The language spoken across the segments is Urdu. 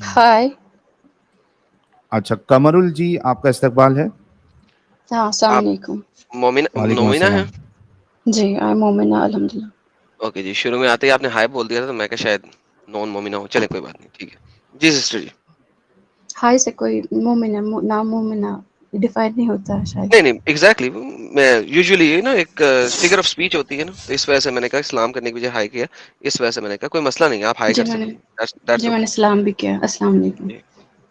ہائے. اچھا قمرال جی آپ کا استقبال ہے. ہاں السلام آپ علیکم. وعلیکم مومنہ ہیں؟ السلام. جی آئی مومنہ الحمد للہ. اوکے جی، شروع میں آتے ہی آپ نے ہائے بول دیا تھا تو میں کہ شاید نان مومنہ ہو. چلے کوئی بات نہیں، ٹھیک ہے جی سسٹر جی. ہائے سے کوئی مومنہ نام مومنہ ڈیفائن نہیں ہوتا ہے شاید. نہیں نہیں ایگزیکٹلی، میں یوزلی نا ایک فگر آف اسپیچ ہوتی ہے نا، تو اس وجہ سے میں نے کہا اسلام کرنے کی وجہ ہائی کیا، اس وجہ سے میں نے کہا کوئی مسئلہ نہیں ہے، آپ ہائی جی کر میں نے سکتی ہیں. That's جی میں نے okay. سلام بھی کیا. السلام علیکم. جی جی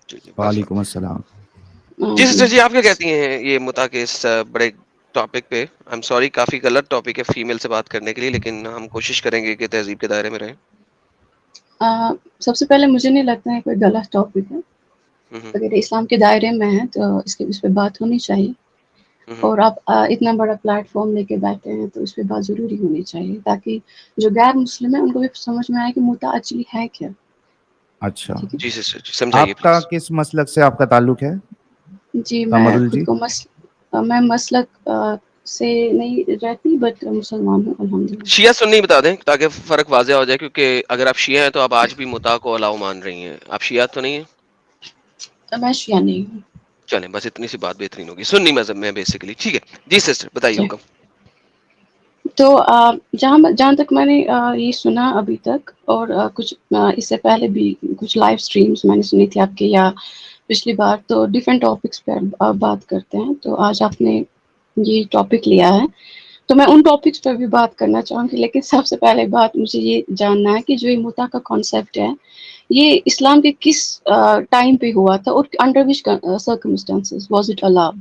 جی پرفیکٹ. وعلیکم السلام. جی سسٹر جی، آپ کیا کہتی ہیں یہ متا کے اس بڑے ٹاپک پہ؟ آئی ایم سوری، کافی غلط ٹاپک ہے فیمیل سے بات کرنے کے لیے، لیکن ہم کوشش کریں گے کہ تہذیب کے دائرے میں رہیں. سب سے پہلے مجھے نہیں لگتا ہے کوئی غلط ٹاپک ہے. اگر اسلام کے دائرے میں ہے تو اس پہ بات ہونی چاہیے. اور آپ اتنا بڑا پلیٹ فارم لے کے بیٹھے ہیں تو اس پہ بات ضروری ہونی چاہیے، تاکہ جو غیر مسلم ہے ان کو بھی سمجھ میں آئے کہ متا ایکچولی ہے کیا. اچھا ٹھیک ہے جی سسٹر جی سمجھائیے آپ کا پلیز. کس مسلک سے آپ کا تعلق ہے جی میں قمرال خود جی؟ کو میں مسلک سے نہیں رہتی بٹ مسلمان ہوں الحمدللہ. شیعہ سنی بتا دیں تاکہ فرق واضح ہو جائے، کیونکہ اگر آپ شیعہ ہیں تو آپ آج بھی متا کو الاؤ مان رہی ہیں. آپ شیعہ تو نہیں ہیں؟ میں شیعہ نہیں ہوں. چلیں بس اتنی سی بات بہترین ہوگی. سنی مذہب میں بیسیکلی. ٹھیک ہے جی سسٹر بتائیے جی. حکم. تو جہاں تک میں نے یہ سنا ابھی تک، اور کچھ اس سے پہلے بھی کچھ لائیو اسٹریمز میں نے سنی تھی آپ کے یا پچھلی بار، تو ڈفرینٹ ٹاپکس پہ بات کرتے ہیں. تو آج آپ نے یہ ٹاپک لیا ہے تو میں ان ٹاپکس پہ بھی بات کرنا چاہوں گی، لیکن سب سے پہلے بات مجھے یہ جاننا ہے کہ جو یہ متا کا کانسیپٹ ہے یہ اسلام کے کس ٹائم پہ ہوا تھا اور under which circumstances was it allowed.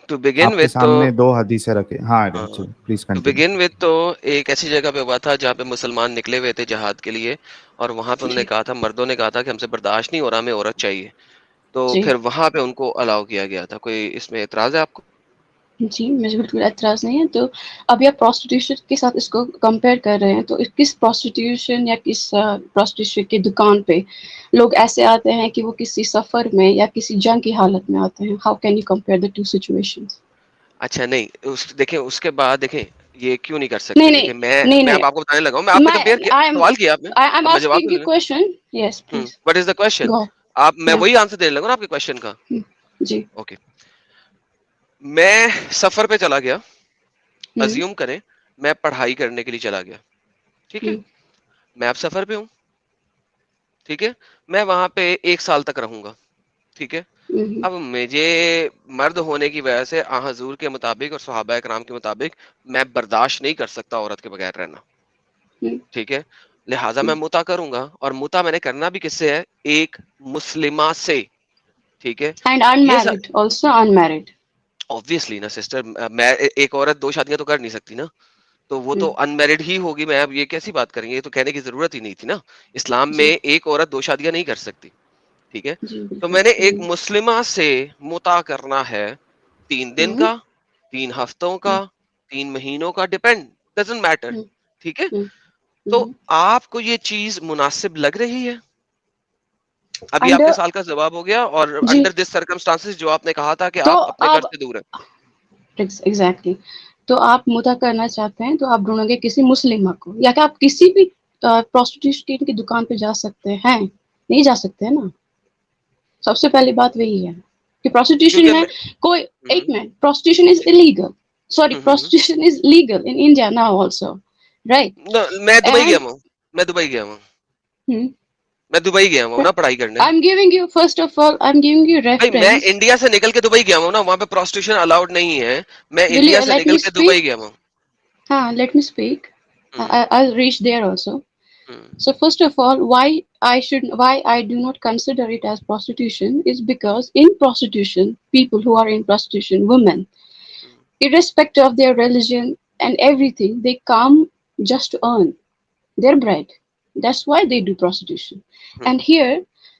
To begin آپ کے وتھ تو سامنے دو حدیثیں رکھے. ہاں please to continue. Begin with تو ایک ایسی جگہ پہ ہوا تھا جہاں پہ مسلمان نکلے ہوئے تھے جہاد کے لیے، اور وہاں پہ انہوں نے جی کہا تھا، مردوں نے کہا تھا کہ ہم سے برداشت نہیں ہو رہا، ہمیں عورت چاہیے. تو جی پھر وہاں پہ ان کو الاؤ کیا گیا تھا. کوئی اس میں اعتراض ہے آپ کو؟ جی مجھے بالکل اعتراض نہیں ہے. تو ابھی آپ پروسٹیٹیوشن کے ساتھ اس کو کمپیئر کر رہے ہیں، تو کس پروسٹیٹیوشن یا کس پروسٹیٹیوشن کی دکان پہ لوگ ایسے آتے ہیں کہ وہ کسی سفر میں یا کسی جنگ کی حالت میں آتے ہیں؟ How can you compare the two situations? اچھا نہیں دیکھیں اس کے بعد دیکھیں یہ کیوں نہیں کر نہیں سکتے. نہیں دیکھیں نہیں میں نہیں اب آپ کو بتانے لگا ہوں. میں آپ نے کمپیئر کیا، سوال کیا آپ نے، آئی ایم اب میں جواب آسکنگ دے یو دوں. Question. Yes please what is the question? Go. آپ میں یا وہی آنسر دینے لگا نا آپ کے کوشچن کا. جی. اوکے میں سفر پہ چلا گیا، ہوں ازیوم کریں میں پڑھائی کرنے کے لیے چلا گیا، ٹھیک ہے. ہوں میں اب سفر پہ ہوں، ٹھیک ہے. میں وہاں پہ 1 سال تک رہوں گا، ٹھیک ہے. ہوں اب مجھے مرد ہونے کی وجہ سے حضور کے مطابق اور صحابہ کرام کے مطابق میں برداشت نہیں کر سکتا عورت کے بغیر رہنا، ہوں ٹھیک ہے. لہٰذا میں متا کروں گا، اور متا میں نے کرنا بھی کس سے ہے؟ ایک مسلمہ سے، ٹھیک ہے. اینڈ یہ unmarried also unmarried. obviously نا سسٹر، میں ایک عورت 2 شادیاں تو کر نہیں سکتی نا، تو وہ تو ان میرڈ ہی ہوگی. میں اب یہ کیسی بات کریں گے؟ یہ تو کہنے کی ضرورت ہی نہیں تھی نا. اسلام جی میں ایک عورت 2 شادیاں نہیں کر سکتی، ٹھیک ہے. جی تو بالکل. میں نے ایک مسلمہ سے متا کرنا ہے 3 دن ہوں کا، 3 ہفتوں کا، 3 مہینوں کا، ڈپینڈ ڈزنٹ میٹر، ٹھیک ہے. تو آپ کو یہ چیز مناسب لگ رہی ہے؟ ابھی آپ کے انڈر سال کا جواب ہو گیا. اور جی. انڈر دس سرکمسٹانسز جو آپ نے کہا تھا کہ تو آپ اپنے گھر آپ سے دور ہیں. ایگزیکٹلی تو آپ متا کرنا چاہتے ہیں تو آپ ڈھونڈو گے کسی مسلمہ کو، یا کہ آپ کسی بھی پروسٹیٹیوشن کی دکان پہ جا سکتے ہیں؟ نہیں جا سکتے نا. سب سے پہلی بات وہی ہے کہ پروسٹیٹیوشن کیونکہ میں میں کوئی ہوں ایک منٹ پروسٹیٹیوشن از جی illegal. Sorry, ہوں ہوں prostitution is legal in India now also, right? میں دبئی گیا And ہوں. میں دبئی گیا ہوں. hmm, میں دبئی گیا ہوں نا پڑھائی کرنے. I'm giving you, first of all, I'm giving you بھائی میں reference. انڈیا سے نکل کے دبئی گیا ہوں نا، وہاں پہ پروسٹیوشن الاؤڈ نہیں ہے. میں Will انڈیا you سے let نکل me کے speak? دبئی گیا ہوں. Let me speak. ہوں I'll reach there also. ہوں So first of all, why I do not consider it as prostitution is because in prostitution, people who are in prostitution, women, irrespective of their religion and everything, they come just to earn their bread. That's why they do prostitution. ہوں And here,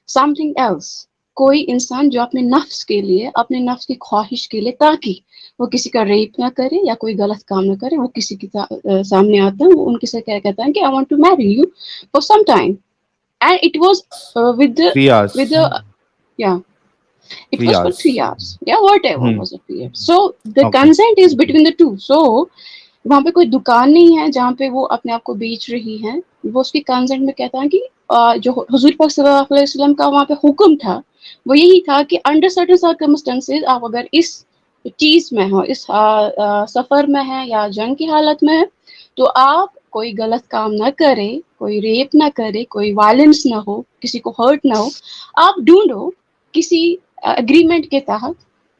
something else. کوئی انسان جو اپنے نفس کے لیے، اپنے نفس کی خواہش کے لیے، تاکہ وہ کسی کا ریپ نہ کرے یا کوئی غلط کام نہ کرے، وہ کسی کے سامنے آتا ہے، وہ ان کے ساتھ کیا کہتا ہے کہ I want to marry you for some time. And it was with 3 hours. the yeah, it 3 was for hours. 3 hours. Yeah, whatever was the period. So the okay. consent is between the two. So وہاں پہ کوئی دکان نہیں ہے جہاں پہ وہ اپنے آپ کو بیچ رہی ہیں. وہ اس کی کنسنٹ میں کہتا ہے کہ جو حضور پاک صلی اللہ علیہ وسلم کا وہاں پہ حکم تھا وہ یہی تھا کہ انڈر سرٹن سرکمسٹانسز آپ اگر اس چیز میں ہو، اس سفر میں ہے یا جنگ کی حالت میں ہے، تو آپ کوئی غلط کام نہ کرے، کوئی ریپ نہ کرے، کوئی وائلنس نہ ہو، کسی کو ہرٹ نہ ہو، آپ ڈھونڈو کسی اگریمنٹ کے تحت،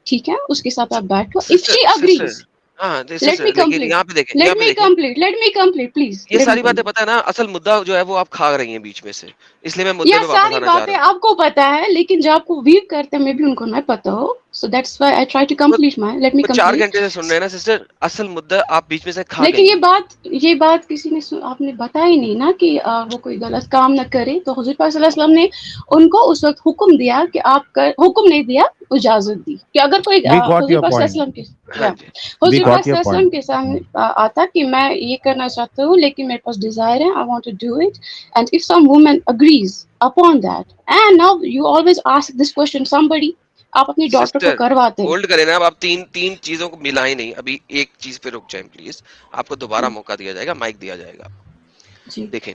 ٹھیک ہے، اس کے ساتھ آپ بیٹھو. اف شی اگریز، ہاں لیٹ می لیکن کمپلیٹ یہاں پہ دیکھیں، let me complete let me complete please. یہ ساری باتیں پتہ ہے نا، اصل مدعا جو ہے وہ آپ کھا رہی ہیں بیچ میں سے، اس لیے میں مدعے یہ پہ واپس ساری آنا چاہ باتیں رہا ہوں. آپ کو پتا ہے، لیکن جب آپ کو ویو کرتے میں بھی ان کو نہ پتا ہو. So that's why I try to complete my, let me 4 complete. گھنٹے سے سن رہے ہیں نا سسٹر، اصل مدعا آپ بیچ میں سے کھا لیکن گئی یہ بات کسی نے آپ نے بتائی نہیں نا کہ وہ کوئی غلط کام نہ کرے. تو حضور پاک صلی اللہ علیہ وسلم نے ان کو اس وقت حکم دیا کہ آپ حکم نہیں دیا، اجازت دی کہ اگر کوئی We got حضور your پاک صلی point. اللہ علیہ وسلم کے ہاں جی. We حضور پاک got صلی your اللہ علیہ point. وسلم کے سامنے آتا کہ میں یہ کرنا چاہتا ہوں لیکن میرے پاس ڈیزائر ہے، I want to do it. And if some woman agrees upon that, and now you always ask this question somebody, آپ اپنی ڈاٹر کو سسٹر کرواتے ہیں. ہولڈ کریں نا، اب آپ تین چیزوں کو ملائیں نہیں، ابھی ایک چیز پہ رک جائیں پلیز، آپ کو دوبارہ موقع دیا جائے گا، مائک دیا جائے گا. جی دیکھیں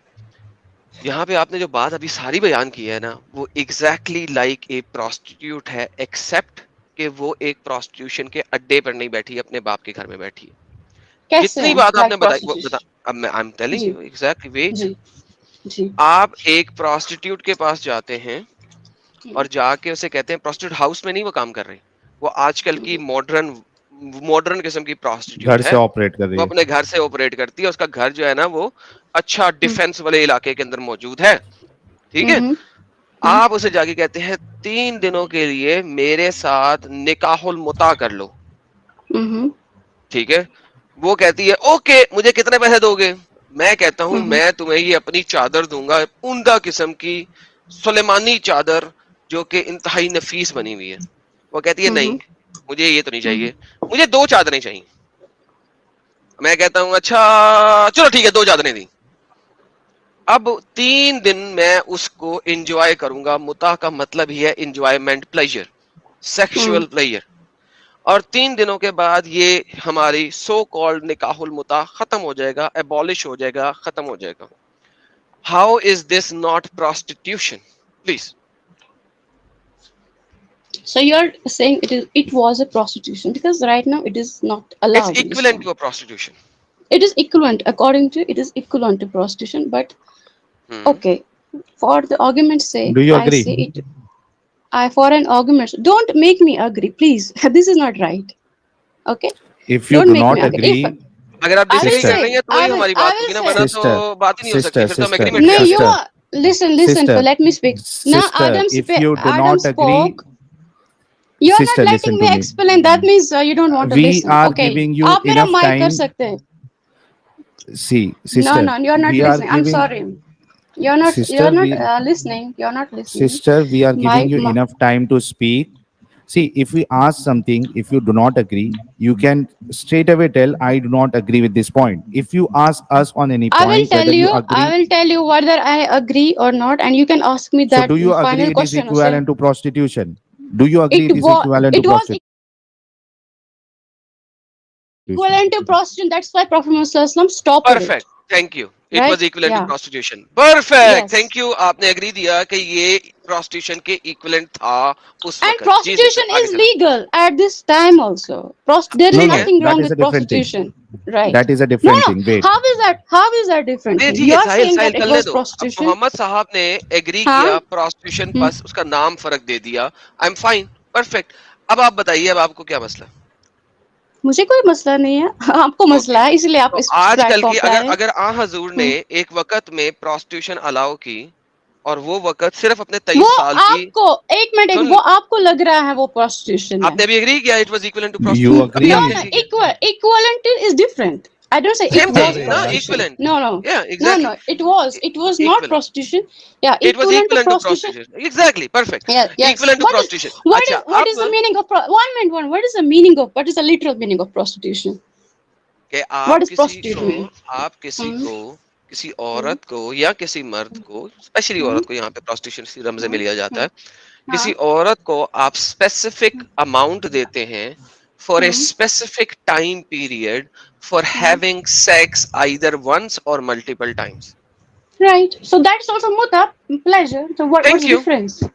یہاں پہ آپ نے جو بات ابھی ساری بیان کی ہے نا، وہ ایگزیکٹلی لائک اے پروسٹیٹیوٹ ہے، ایکسپٹ کہ وہ ایک پروسٹیٹیوشن کے اڈے پر نہیں بیٹھی، اپنے باپ کے گھر میں بیٹھی ہے. کیسے جتنی ہیں بات آپ نے لائک بتائی وہ پروسٹیٹیوشن. اب میں آئی ایم ٹیلنگ جی یو ایگزیکٹلی ویٹ. جی جی آپ ایک پروسٹیٹیوٹ کے پاس جاتے ہیں اور جا کے اسے کہتے ہیں پروسٹیٹیوٹ ہاؤس میں نہیں وہ کام کر رہی، وہ آج کل کی ماڈرن قسم کی گھر پروسٹیٹیوٹ سے ہے، آپریٹ کر وہ رہی ہے. اپنے گھر سے آپریٹ کرتی ہے، اس کا گھر جو ہے نا وہ اچھا ڈیفینس والے علاقے کے اندر موجود ہے، ٹھیک ہے. آپ اسے جا کے کہتے ہیں 3 دنوں کے لیے میرے ساتھ نکاح المتع کر لو، ٹھیک ہے. وہ کہتی ہے اوکے، مجھے کتنے پیسے دو گے؟ میں کہتا ہوں میں تمہیں یہ اپنی چادر دوں گا، عمدہ قسم کی سلیمانی چادر جو کہ انتہائی نفیس بنی ہوئی ہے. وہ کہتی ہے نہیں مجھے یہ تو نہیں چاہیے، مجھے 2 چادریں چاہیے. میں کہتا ہوں اچھا چلو ٹھیک ہے 2 چادریں دی. اب 3 دن میں اس کو انجوائے کروں گا. متع کا مطلب ہی ہے انجوائمنٹ، پلیجر، سیکشل پلیجر. اور 3 دنوں کے بعد یہ ہماری سو کالڈ نکاح المتع ختم ہو جائے گا، ایبولش ہو جائے گا، ختم ہو جائے گا. How is this not prostitution please? So you're saying it was a prostitution because right now it is not It's allowed in equivalent Islam. to a prostitution. It is equivalent, according to it is equivalent to prostitution. But okay, for the argument's sake, Do you I agree? say it. For an argument, don't make me agree, please. This is not right. Okay, If you don't do make me not agree. If agree, اگر آپ I dis will agree sister, کر say, رہی ہیں تو I وہی will, ہماری I بات will ہوگی نا، say. ورنہ تو sister, بات ہی نہیں ہو سکتی، sister, پھر تو ہم sister, ایگریمنٹ No, کیا you کریں. sister, are. Listen, sister, let me speak. Now, sister, if you do Adam not agree, spoke. You're not sister, letting listen to me me. explain. That means you don't want to We listen. are Okay. giving you آپ میرا enough mic کر time. سکتے ہیں. See, No, sister, you're not we are listening. I'm giving, sorry. You're not sister, listening. You're not listening. sister, we are giving you My enough time to speak. See, if we ask something, if you do not agree, you can straight away tell, I do not agree with this point. If you ask us on any I will point, tell whether you you. I agree, will tell you whether I agree or not, and you can ask me so that do you agree final it is question. Also, equivalent to prostitution? Do you agree it it is was equivalent to it was prostitution? equivalent to prostitution. That's why Prophet Muhammad Sallallahu Alaihi Wasallam stopped it. Perfect, thank you. It Right? Was equivalent to Yeah. Prostitution. Perfect, Yes. Thank you. آپ نے اگری دیا کہ یہ پروسٹیٹیوشن کے ایکویلنٹ تھا اس And وقت. جی سسٹر prostitution آگے is چلیں. legal at this time also. There is No, ٹھیک no, ہے nothing that wrong is a with different thing. prostitution. Right. That is a No, different no. thing. Wait. How is that? How is that different ابھی thing? ٹھیک You ہے are Sahil saying Sahil that it چلنے was دو. اب prostitution. محمد صاحب نے ایگری ہاں. کیا پروسٹیٹیوشن، بس اس کا نام فرق دے دیا. I am fine, perfect. اب آپ بتائیے اب آپ کو کیا مسئلہ؟ مجھے کوئی مسئلہ نہیں ہے، آپ کو مسئلہ اوکے، ہے، اس لیے آپ تو اس آج پلیٹ کل فارم کی پہ اگر آئے. اگر آن حضور نے ایک وقت میں پروسٹیٹیوشن الاؤ کی، اور وہ وقت صرف اپنے 23 وہ سال کی، آپ کو ایک منٹ، سن وہ آپ کو لگ رہا ہے وہ پروسٹیوشن ہے. آپ نے ابھی اگری کیا it was equivalent to You prostitution, ابھی agree? No, آپ نے no, اگری کیا. equivalent is different. I don't say it same was thing نا، prostitution. ایکویلنٹ. No, no, یا no, exactly no. It was not equivalent. prostitution. Yeah, it was equivalent to equivalent to prostitution. Prostitution. Exactly perfect. Yeah, yes. Equivalent to prostitution. اچھا What اب is the meaning of 1 minute? What is the meaning of? What is the literal meaning of prostitution? کہ What آپ is کسی prostitute کو mean? آپ کسی Hmm. کو کسی Hmm. عورت کو یا کسی مرد کو، اسپیشلی Hmm. عورت کو یہاں پہ پروسٹیٹیوشن اسی رمز میں لیا جاتا ہے، ہاں. کسی عورت کو آپ اسپیسیفک اماؤنٹ دیتے ہیں for a specific time period for having sex either once or multiple times. Right. So that's also muta, pleasure. So what's Thank the you. difference?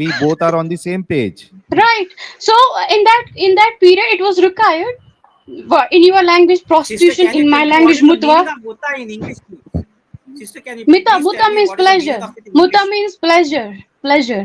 we both are on the same page. Right. So in that period, it was required. In your language, Sister, prostitution. can you In tell my me what language, is the mutwa. meaning of mutta in English, please? Sister, can you Mita, please muta tell me means what is the meaning pleasure. of it in Muta English? means pleasure. Pleasure.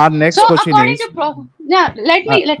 our next So question according is, to yeah, let me wait.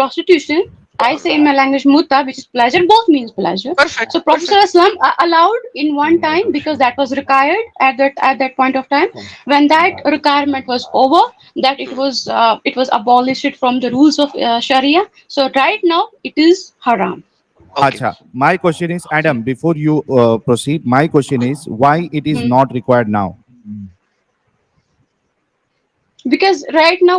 prostitution, I say in my language muta, which is pleasure. Both means pleasure. Perfect. So Prophet ﷺ allowed in one time because that was required at that point of time. When that requirement was over, that it was abolished from the rules of Sharia. So right now it is haram. Okay. Acha, my question is, Adam, before you proceed, my question is why it is not required now? Because right now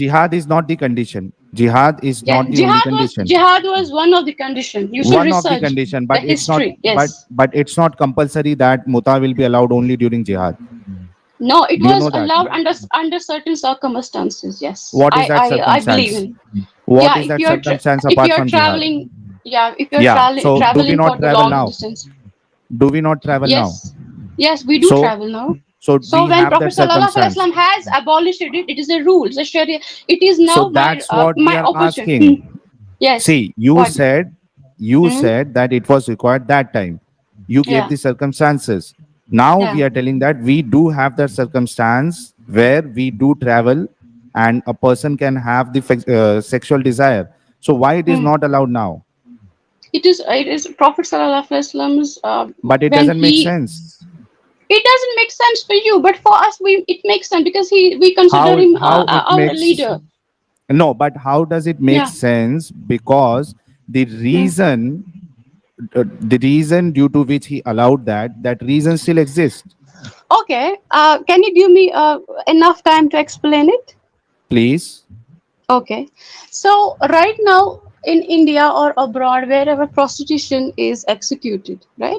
jihad is not the condition. Jihad is Yeah, not the only condition. jihad was one of the conditions. You should One of the research condition, the but it's not, history. Yes. but it's not compulsory that muta will be allowed only during jihad. No, it Do you was know that? allowed under certain circumstances. Yes. What is that I believe circumstance? in. What Yeah, is that circumstance if apart you're from jihad? traveling, yeah, if you're Yeah. So do we traveling not for the travel long now? distance. Do we not travel now? Yes. Yes, we do So- travel now. So So we when have Prophet that circumstance. ﷺ has abolished it, it is a rule. It's a Sharia. It is now So that's what we my are opportunity. asking. Yes. See, you What? said that it was required that time. You gave Yeah. the circumstances. Now Yeah. we are telling that we do have that circumstance where we do travel and a person can have the sexual desire. So why it is not allowed now? It is Prophet ﷺ's. But it When doesn't make sense. It doesn't make sense for you, but for us, it makes sense because we consider How- him how it our makes- leader. No, but how does it make Yeah. sense? Because the reason, the reason due to which he allowed that reason still exists. Okay. Can you give me enough time to explain it? Please. Okay. So right now in India or abroad, wherever prostitution is executed, right?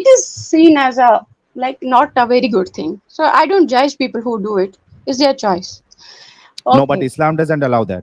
it is seen as a not a very good thing. So I don't judge people who do it. It's their choice. Okay. No, but Islam doesn't allow that.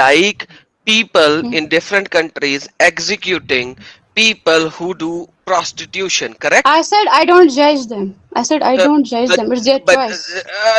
like people in different countries executing people who do prostitution, correct? I said I don't judge them. I said I don't judge them. It's their But, choice.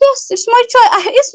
Yes, it's my choice.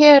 hear.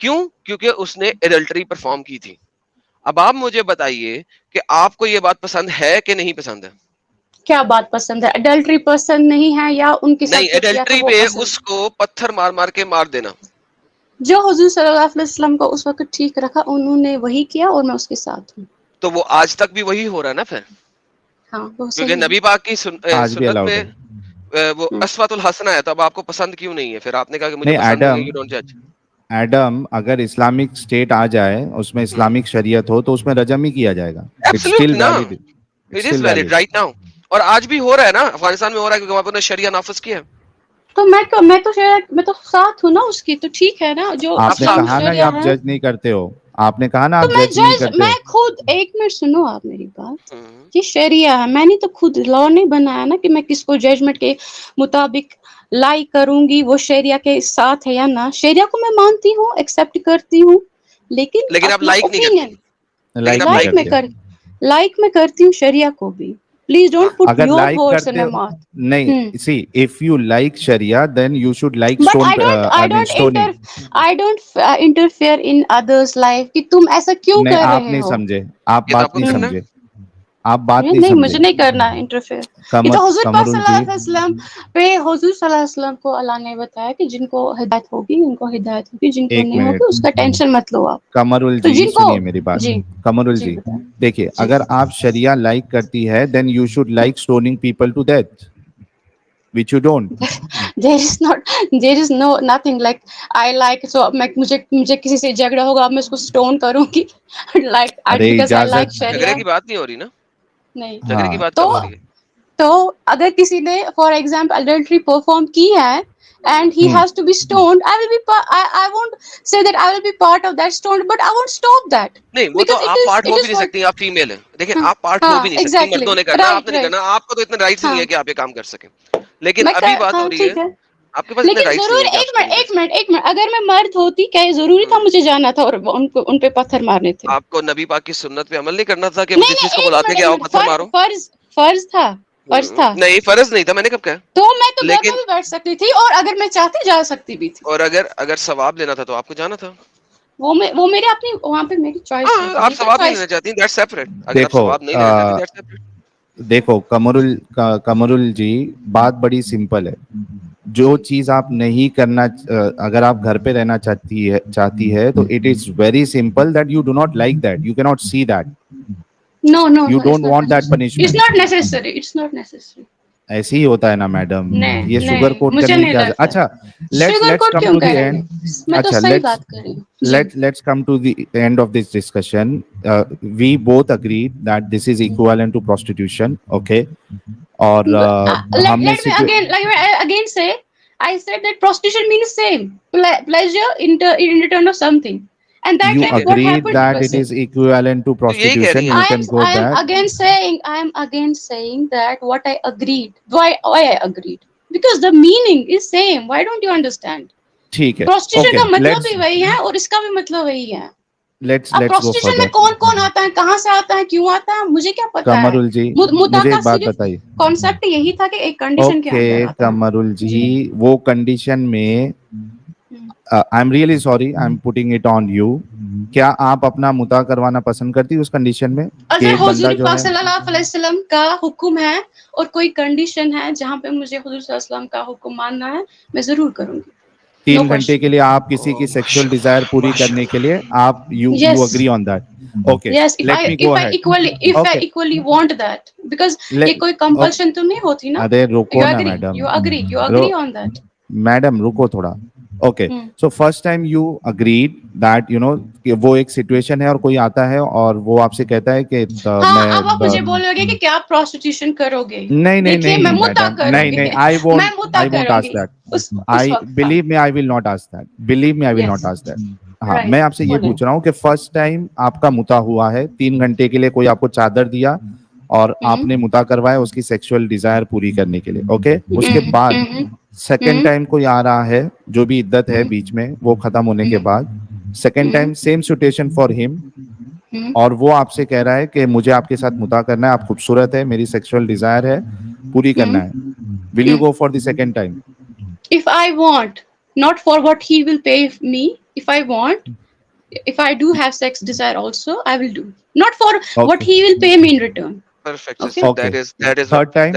کیوں؟ کیونکہ اس نے ایڈلٹری پرفارم کی تھی. اب آپ مجھے بتائیے کہ آپ کو یہ بات پسند ہے کہ نہیں پسند ہے؟ کیا بات پسند ہے؟ ایڈلٹری پسند نہیں ہے یا ان کے نہیں, ساتھ جو کیا تھا ایڈلٹری وہ پہ پسند؟ اس کو پتھر مار مار کے مار دینا. جو حضور صلی اللہ علیہ وسلم کو اس وقت ٹھیک رکھا انہوں نے وہی کیا اور میں اس کے ساتھ ہوں. تو وہ آج تک بھی وہی ہو رہا ہے نا پھر, ہاں وہ کیونکہ صحیح نبی پاک کی آج بھی سنت الاؤڈ میں ہے. وہ اسوۃ الحسنہ ہے. تو اب آپ کو پسند کیوں نہیں ہے؟ پھر آپ نے کہا کہ مجھے نہیں پسند نہیں ہے, یو ڈونٹ جج. ایڈم اگر اسلامک اسٹیٹ آ جائے, اس میں اسلامک شریعت ہو, تو اس میں رجم ہی کیا جائے گا. اٹس اسٹل ایبسلیوٹلی نا, valid, it it's is still valid valid. Right now. اور آج بھی ہو رہا ہے نا, افغانستان میں ہو رہا ہے, کیونکہ وہاں پہ انہوں نے شریعہ نافذ کیا ہے. تو میں تو ساتھ ہوں نا اس کی, تو ٹھیک ہے نا. جو آپ آپ نے ساتھ اسلامک کہا نا کہ شریعہ آپ ہے جج نہیں کرتے ہو, آپ نے کہا نا تو آپ جج نہیں کرتے میں ہو. خود, ایک منٹ سنو آپ میری بات. ہوں. یہ شریعہ ہے, میں نے تو خود لا نہیں بنایا نا کہ میں کس کو ججمنٹ کے مطابق لائک کروں گی, وہ شریعہ کے ساتھ ہے یا نہ. شریعہ کو میں مانتی ہوں, ایکسیپٹ کرتی ہوں, لیکن لیکن آپ اپنا لائک نہیں کرتی. اوپینین لیکن آپ لائک میں کرتے. لائک میں کرتی ہوں شریعہ کو بھی. پلیز ہاں, ڈونٹ پٹ اگر یور لائک ورڈس ان کرتے مائی ہو, ماؤتھ. نہیں, see if you like Sharia then you should like but stone, I I mean stoning. don't interfere in others life کہ تم ایسا کیوں نہیں, کر آپ رہے نہیں ہو. سمجھے, آپ یہ تو آپ بات کو نہیں کرنا سمجھے, ہے. آپ بات نہیں نہیں, سمجھے. مجھے نہیں کرنا انٹرفیئر. یہ تو حضور پاک قمر صلی اللہ جی, علیہ وسلم پہ, حضور صلی اللہ علیہ وسلم کو اللہ نے بتایا کہ جن کو ہدایت ہوگی ان کو ہدایت ہوگی, جن کو ایک نہیں ہوگی اس منٹ, کا ٹینشن مت لو آپ. قمرال تو جی جن کو, سنیے میری بات. جی قمرال جی جی بتائیں. دیکھیے, جی اگر آپ شریعہ لائک کرتی ہے then you should like stoning people to death, which you don't. there is no nothing like I like, so مجھے کسی سے جھگڑا ہوگا میں اس کو اسٹون کروں گی like array because I like اجازت, جھگڑے شریعہ. کی بات نہیں ہو رہی نا, نہیں. جھگڑے کی ہاں, بات تو کب ہو رہی ہے؟ تو اگر کسی نے فار ایگزامپل اڈلٹری پرفارم کی ہے and he ہوں, has to be stoned, I won't say that I will be part of that stone, but I won't stop that نہیں, وہ تو because آپ پارٹ ہو it بھی is نہیں what. سکتی, آپ فیمیل ہیں. دیکھیں, ہاں آپ پارٹ ہو ہاں بھی نہیں سکتی, exactly, مردوں نے کرنا, آپ نے نہیں right. کرنا. آپ کو تو اتنے رائٹس ہاں نہیں ہے کہ آپ یہ کام کر سکیں. لیکن میں ابھی بات ہاں ہو رہی ہے, ٹھیک ہے, آپ کے پاس اتنے لیکن رائٹس نہیں ضرور ہے کہ آپ اسٹون کر سکیں. ایک منٹ اگر میں مرد ہوتی کیا ضروری تھا مجھے جانا تھا اور ان پہ پتھر مارنے تھے؟ آپ کو نبی پاک کی سنت پہ عمل نہیں کرنا تھا کہ نہیں جس چیز کو ایک بلاتے ہیں منٹ کہ ایک آؤ منٹ پتھر مارو؟ فرض تھا. نہیں, فرض نہیں تھا, میں نے کب کہا. تو میں تو گھر لیکن میں بھی بیٹھ سکتی تھی اور اگر میں چاہتی جا سکتی بھی تھی. اور اگر ثواب لینا تھا تو آپ کو جانا تھا. وہ میرے اپنی وہاں پہ میری چوائس ہے, ہاں, آپ ٹھیک ہے ثواب نہیں چوائس. لینا چاہتی ہیں, دیٹس سیپریٹ. اگر آپ دیکھو, ثواب نہیں لینا چاہتی, دیٹس سیپریٹ. دیکھو قمرال جی, بات بڑی سمپل ہے. جو چیز آپ نہیں کرنا, اگر آپ گھر پہ رہنا چاہتی ہے تو it is very simple that you do not like that, you کی not see that, No, you it's don't not want that necessary. Punishment. It's not necessary. ایسے ہی ہوتا ہے نا میڈم, یہ شوگر نہیں کوٹ مجھے کرنے کی نہیں کیا. لگتا. اچھا, شوگر لیٹس کوٹ کم کیوں ٹو دی کریں گے, اینڈ. میں تو اچھا, صحیح بات کر رہی ہوں. جی let's come to the end of this discussion. We both agreed that this is equivalent to prostitution, okay? اور ہم نے let me again say, I said that prostitution means same pleasure in return of something, and that you ٹھیک time ہے, what agreed happened that it was, is equivalent to تو یہی کہہ رہی prostitution, ہیں you آپ. can go back. I am again saying that what I agreed, why I agreed, because the meaning is same. Why don't you understand? ٹھیک ہے, Prostitution okay, کا مطلب بھی let's وہی ہے اور اس کا بھی مطلب وہی ہے. اب let's go پروسٹیوشن میں further. کون آتا ہے, کہاں سے آتا ہے, کیوں آتا ہے, مجھے کیا پتا ہے. قمرال جی, متا مجھے کا ایک بات صرف بتائیے. کانسیپٹ یہی تھا کہ ایک کنڈیشن کے اوکے اندر آتا قمرال ہے. جی, وہ کنڈیشن میں I'm really sorry, I'm putting it on you. کیا آپ اپنا مطاع کروانا پسند کرتی اس کنڈیشن میں کہ اگر ایک حضور بندہ جو پاک ہے, صلی اللہ علیہ وسلم کا حکم ہے اور کوئی کنڈیشن ہے جہاں پہ مجھے حضور صلی اللہ علیہ وسلم کا حکم ماننا ہے, میں ضرور کروں گی. 3 گھنٹے کے لیے آپ کسی کی سیکشل ڈیزائر پوری کرنے کے لیے آپ you yes agree on that. Okay, yes, let me go head. if I equally want that, because یہ کوئی کمپلشن تو نہیں ہوتی نا. ارے رکو نا you madam, agree on that. Madam رکو تھوڑا. Okay, so first time you agreed that you know کہ وہ ایک سچویشن ہے اور کوئی آتا ہے اور وہ آپ سے کہتا ہے کہ ہاں, میں اب آپ مجھے بولو گے کہ کیا پروسٹیوشن کرو گے. نہیں نہیں دیکھیے میں نہیں متا میڈم, کروں نہیں گی, نہیں, میں متا I won't کروں ask گی that. اس I وقت. believe me, I will not ask that. Believe me, I will not Yes. ask that. ہاں, Right. میں آپ سے یہ بولیں. پوچھ رہا ہوں کہ فرسٹ ٹائم آپ کا متا ہوا ہے, 3 گھنٹے کے لیے کوئی آپ کو چادر دیا اور آپ نے متا کروایا اس کی سیکشل ڈیزائر پوری کرنے کے لیے. اوکے, اس کے بعد سیکنڈ ٹائم کوئی آ رہا ہے, جو بھی عدت ہے بیچ میں وہ ختم ہونے کے بعد, second time same situation for ہم, اور وہ آپ سے کہہ رہا ہے کہ مجھے آپ کے ساتھ متا کرنا ہے, آپ خوبصورت ہے, میری سیکشل ڈیزائر ہے, پوری کرنا ہے. Will you go for the second time? If I want, not for what he will pay me, if I want, if I do have sex desire also, I will do. Not for what Okay. he will pay me in return. Perfect, Okay. sister. Okay. That Third time?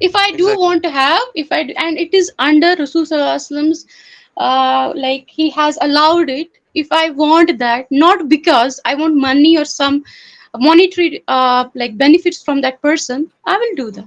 If I do Exactly. want to have, if I do, and it is under Rasul Sallallahu Alaihi Wasallam's, like he has allowed it. If I want that, not because I want money or some monetary like benefits from that person, I will do that.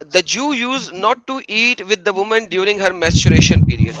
The Jew used not to eat with the woman during her menstruation period.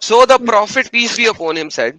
So the Prophet peace be upon him said,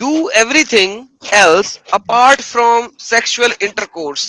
do everything else apart from sexual intercourse.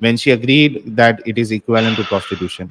when she agreed that it is equivalent to prostitution.